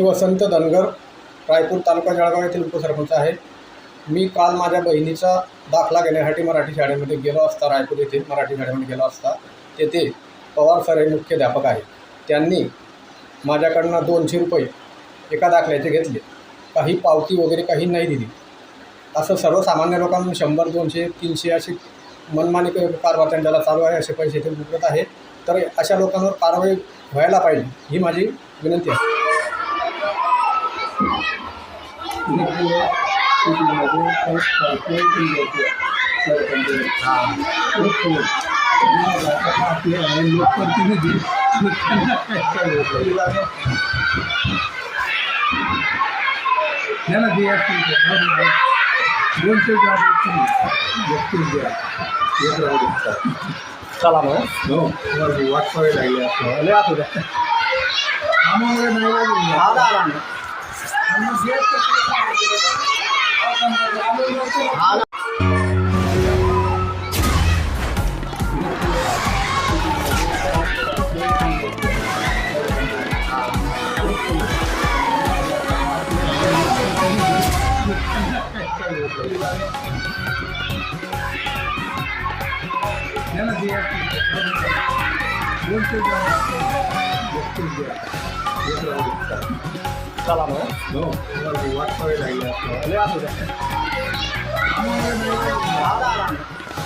वसंत धनगर, रायपूर तालुका जळगाव येथील उपसरपंच आहे। मी काल माझ्या बहिणीचा दाखला घेण्यासाठी मराठी शाळेमध्ये गेलो असता, रायपूर येथील मराठी शाळेमध्ये गेलो असता तेथे पवार सर हे मुख्याध्यापक आहेत। त्यांनी माझ्याकडनं 200 रुपये एका दाखल्याचे घेतले, काही पावती वगैरे काही नाही दिली। असं सर्वसामान्य लोकांना 100, 200, 300 अशी मनमानी कारभार त्यांच्याला चालू आहे, असे पैसे ते उकळत आहेत। तर अशा लोकांवर कारवाई व्हायला पाहिजे, ही माझी विनंती आहे। चला मग वाटपावे लागले चला मग वाटपावे लागले